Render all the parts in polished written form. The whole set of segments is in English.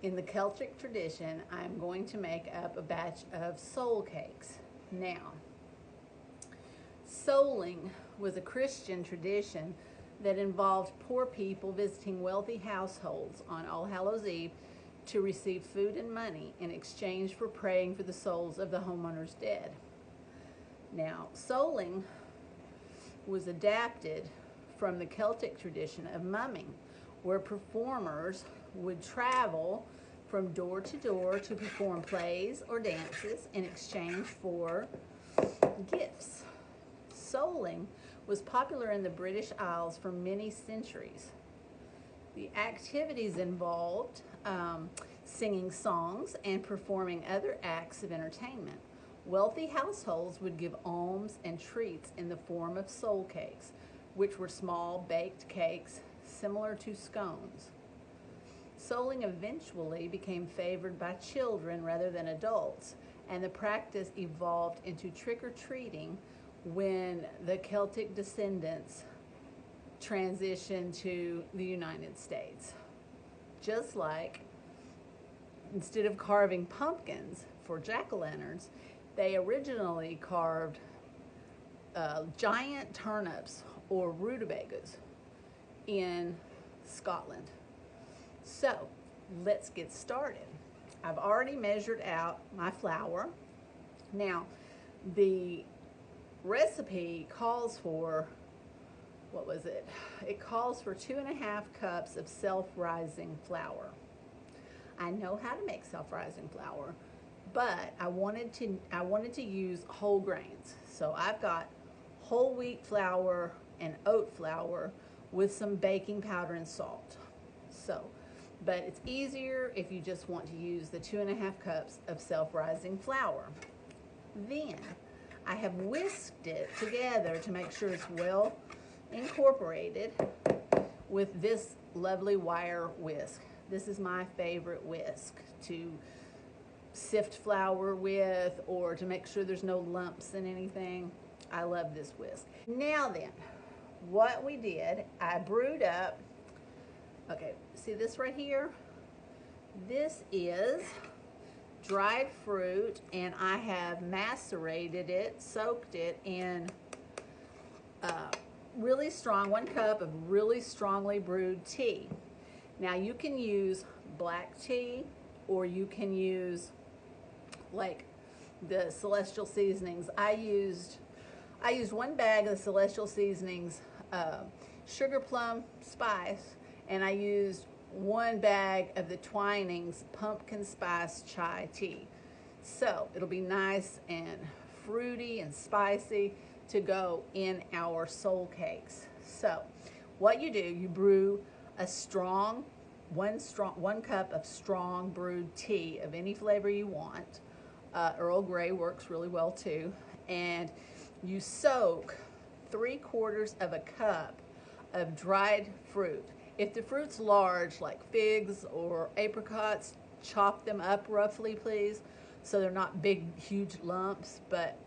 In the Celtic tradition, I'm going to make up a batch of soul cakes. Now, souling was a Christian tradition that involved poor people visiting wealthy households on All Hallows Eve to receive food and money in exchange for praying for the souls of the homeowners dead. Now, souling was adapted from the Celtic tradition of mumming, where performers would travel from door to door to perform plays or dances in exchange for gifts. Souling was popular in the British Isles for many centuries. The activities involved singing songs and performing other acts of entertainment. Wealthy households would give alms and treats in the form of soul cakes, which were small baked cakes similar to scones. Souling eventually became favored by children rather than adults, and the practice evolved into trick-or-treating when the Celtic descendants transitioned to the United States. Just like instead of carving pumpkins for jack-o'-lanterns, they originally carved giant turnips or rutabagas in Scotland. So let's get started. I've already measured out my flour. Now, the recipe calls for, what was it? It calls for 2.5 cups of self-rising flour. I know how to make self-rising flour, but I wanted to use whole grains. So I've got whole wheat flour and oat flour with some baking powder and salt. But it's easier if you just want to use the 2.5 cups of self-rising flour. Then I have whisked it together to make sure it's well incorporated with this lovely wire whisk. This is my favorite whisk to sift flour with, or to make sure there's no lumps in anything. I love this whisk. Now then, what we did, I brewed up, okay, see this right here? This is dried fruit, and I have macerated it, soaked it in really strong, 1 cup of really strongly brewed tea. Now you can use black tea, or you can use like the Celestial Seasonings. I used 1 bag of the Celestial Seasonings sugar plum spice, and I used 1 bag of the Twinings pumpkin spice chai tea. So it'll be nice and fruity and spicy to go in our soul cakes. So what you do, you brew a strong 1 cup of strong brewed tea of any flavor you want. Earl Grey works really well too. And you soak 3/4 of a cup of dried fruit. If the fruit's large, like figs or apricots, chop them up roughly, please, so they're not big, huge lumps. But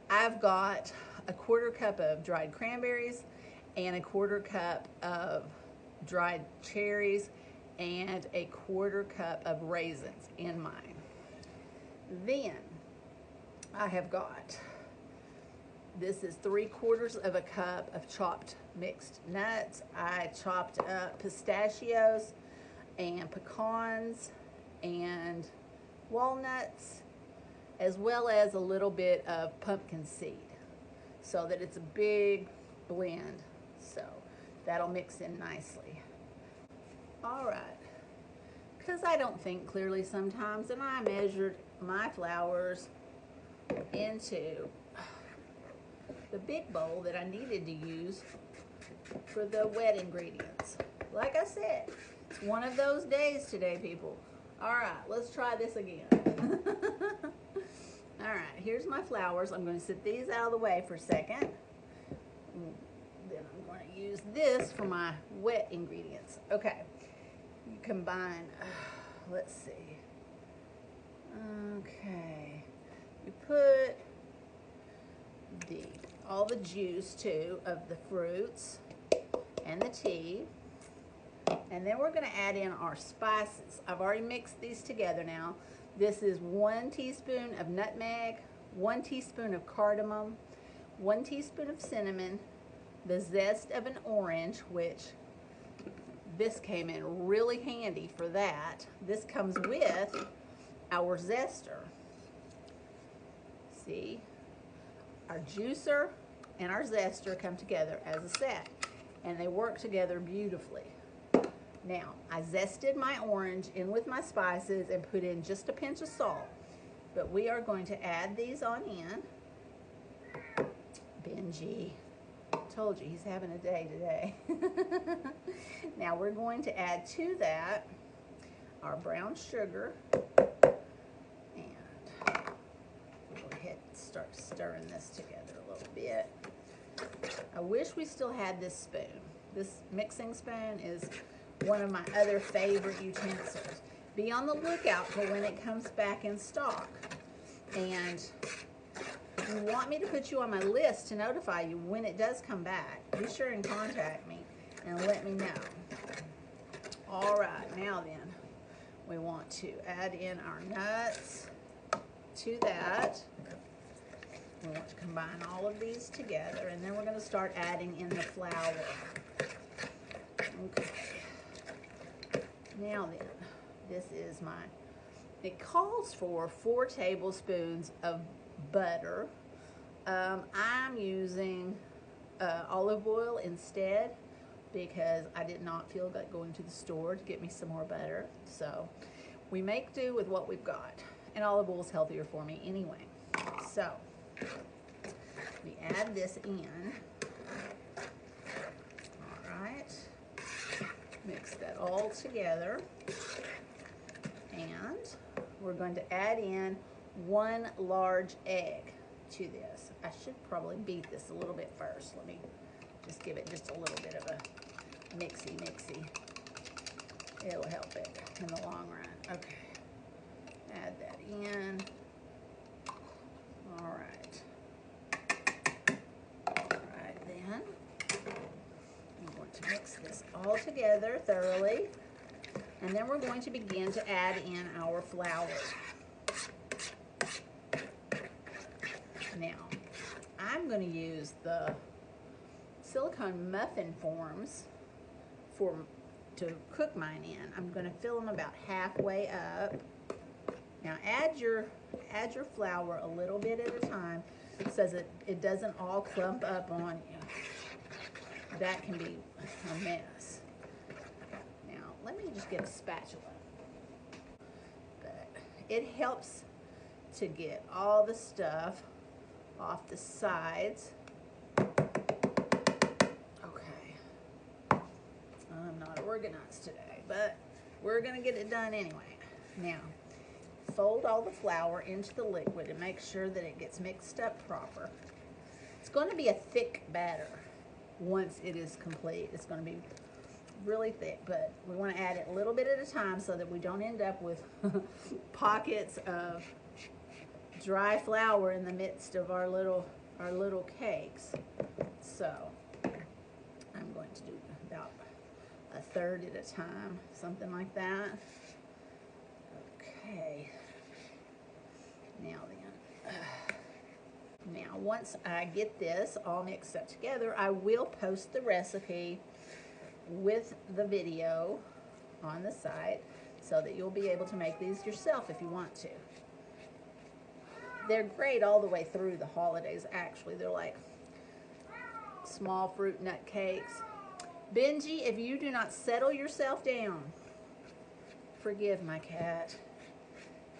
I've got 1/4 cup of dried cranberries and 1/4 cup of dried cherries and 1/4 cup of raisins in mine. Then I have got, this is 3/4 of a cup of chopped mixed nuts. I chopped up pistachios and pecans and walnuts, as well as a little bit of pumpkin seed, so that it's a big blend. So that'll mix in nicely. All right, because I don't think clearly sometimes, and I measured my flours into the big bowl that I needed to use for the wet ingredients. Like I said, it's one of those days today, people. All right, let's try this again. All right, here's my flours. I'm going to set these out of the way for a second. Then I'm going to use this for my wet ingredients. Okay, you combine, let's see. Okay, you put all the juice too of the fruits and the tea. And then we're going to add in our spices. I've already mixed these together now. This is 1 teaspoon of nutmeg, 1 teaspoon of cardamom, 1 teaspoon of cinnamon, the zest of an orange, which this came in really handy for that. This comes with our zester. See, our juicer and our zester come together as a set, and they work together beautifully. Now, I zested my orange in with my spices and put in just a pinch of salt. But we are going to add these on in. Benji, told you he's having a day today. Now we're going to add to that our brown sugar. And we'll go ahead and start stirring this together a little bit. I wish we still had this spoon. This mixing spoon is one of my other favorite utensils. Be on the lookout for when it comes back in stock. And if you want me to put you on my list to notify you when it does come back, be sure and contact me and let me know. All right, now then, we want to add in our nuts to that. We want to combine all of these together, and then we're going to start adding in the flour. Okay. Now then, this is it calls for 4 tablespoons of butter. I'm using olive oil instead because I did not feel like going to the store to get me some more butter. So we make do with what we've got. And olive oil is healthier for me anyway. So we add this in. All right. Mix that all together, and we're going to add in 1 large egg to this. I should probably beat this a little bit first. Let me just give it just a little bit of a mixy. It'll help it in the long run. Okay, add that in. All right then. I'm going to mix this all together thoroughly, and then we're going to begin to add in our flour. Now, I'm going to use the silicone muffin forms to cook mine in. I'm going to fill them about halfway up. Now, add your flour a little bit at a time so that it doesn't all clump up on you. That can be a mess. Now, let me just get a spatula. But it helps to get all the stuff off the sides. Okay. I'm not organized today, but we're going to get it done anyway. Now, fold all the flour into the liquid and make sure that it gets mixed up proper. It's going to be a thick batter. Once it is complete, it's going to be really thick, but we want to add it a little bit at a time so that we don't end up with pockets of dry flour in the midst of our little cakes. So I'm going to do about 1/3 at a time, something like that. Okay. Now then. Now, once I get this all mixed up together, I will post the recipe with the video on the site so that you'll be able to make these yourself if you want to. They're great all the way through the holidays, actually. They're like small fruit nut cakes. Benji, if you do not settle yourself down, forgive my cat.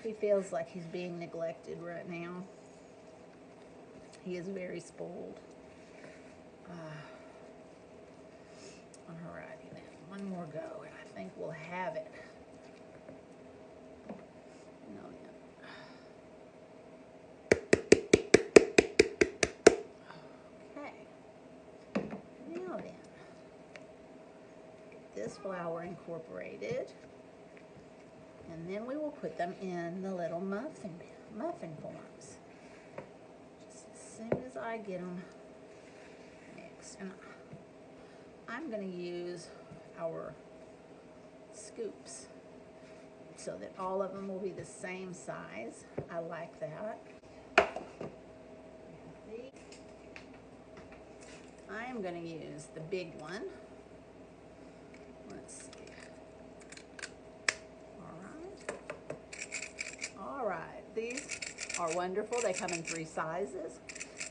He feels like he's being neglected right now. He is very spoiled. Alrighty then, one more go, and I think we'll have it. Okay. Now then, get this flour incorporated, and then we will put them in the little muffin forms. As soon as I get them mixed, and I'm going to use our scoops so that all of them will be the same size. I like that. I am going to use the big one. Let's see. All right, these are wonderful. They come in 3 sizes.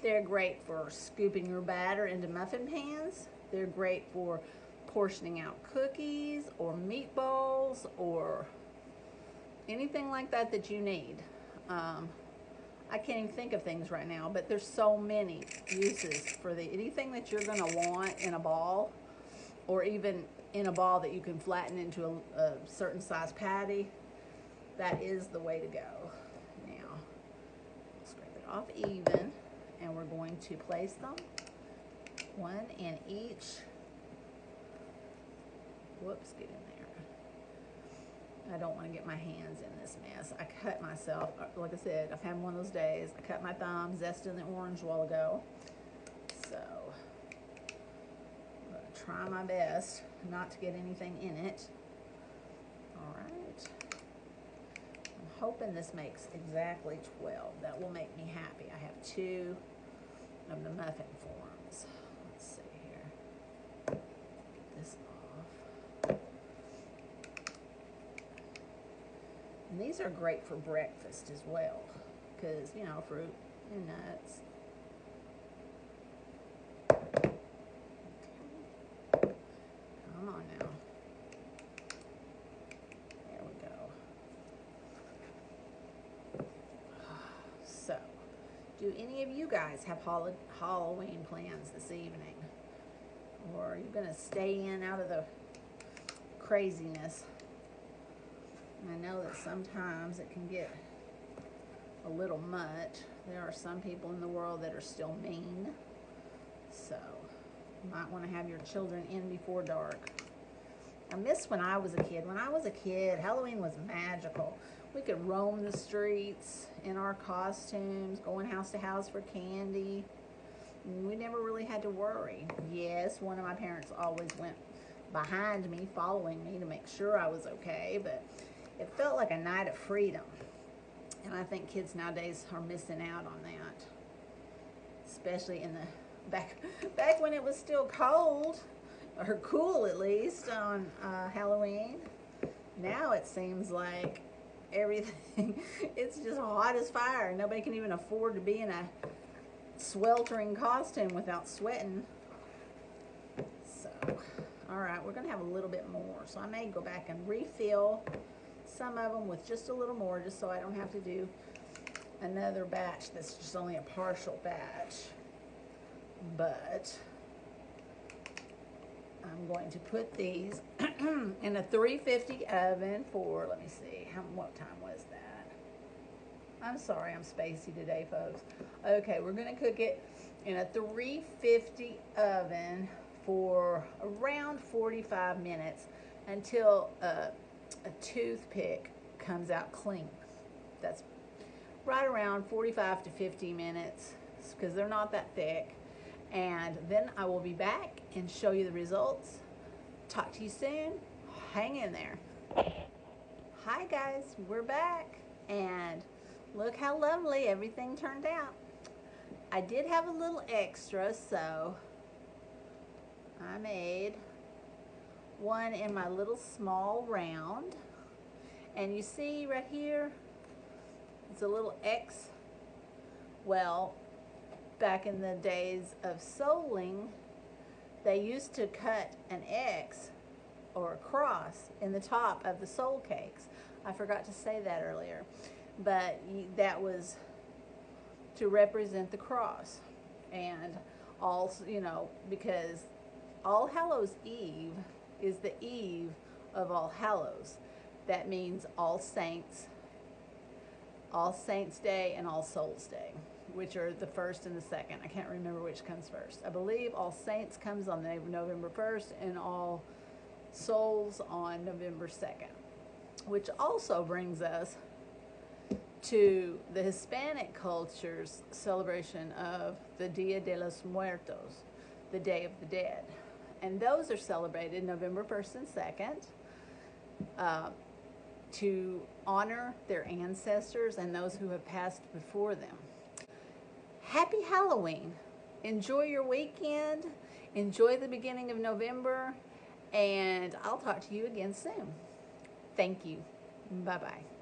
They're great for scooping your batter into muffin pans. They're great for portioning out cookies or meatballs or anything like that that you need. I can't even think of things right now, but there's so many uses for anything that you're going to want in a ball, or even in a ball that you can flatten into a certain size patty. That is the way to go. Now, scrape it off even, and we're going to place them one in each. Whoops, get in there. I don't want to get my hands in this mess. I cut myself, like I said, I've had one of those days. I cut my thumb zesting the orange a while ago. So, I'm going to try my best not to get anything in it. All right. I'm hoping this makes exactly 12. That will make me happy. I have 2 of the muffin forms. Let's see here. Get this off. And these are great for breakfast as well, because, you know, fruit and nuts. Okay. Come on now. There we go. So, do any of you guys have Halloween plans this evening? Or are you going to stay in out of the craziness? I know that sometimes it can get a little much. There are some people in the world that are still mean. So, you might want to have your children in before dark. I miss when I was a kid. When I was a kid, Halloween was magical. We could roam the streets in our costumes, going house to house for candy. We never really had to worry. Yes, one of my parents always went behind me, following me to make sure I was okay, but it felt like a night of freedom. And I think kids nowadays are missing out on that. Especially in the back when it was still cold, or cool at least, on Halloween. Now it seems like everything, it's just hot as fire. Nobody can even afford to be in a sweltering costume without sweating. So, all right, we're gonna have a little bit more. So I may go back and refill some of them with just a little more, just so I don't have to do another batch that's just only a partial batch. But I'm going to put these in a 350 oven for, let me see, what time was that? I'm sorry, I'm spacey today, folks. Okay, we're going to cook it in a 350 oven for around 45 minutes until a toothpick comes out clean. That's right around 45 to 50 minutes, because they're not that thick. And then I will be back and show you the results. Talk to you soon. Hang in there. Hi guys, we're back, and look how lovely everything turned out. I did have a little extra, so I made one in my little small round. And you see right here, it's a little X. Well, back in the days of soling, they used to cut an X or a cross in the top of the sole cakes. I forgot to say that earlier, but that was to represent the cross. And also, you know, because All Hallows Eve is the eve of All Hallows. That means All Saints Day and All Souls Day, which are the first and the second. I can't remember which comes first. I believe All Saints comes on November 1st and All Souls on November 2nd, which also brings us to the Hispanic culture's celebration of the Dia de los Muertos, the Day of the Dead. And those are celebrated November 1st and 2nd. to honor their ancestors and those who have passed before them. Happy Halloween. Enjoy your weekend. Enjoy the beginning of November. And I'll talk to you again soon. Thank you. Bye-bye.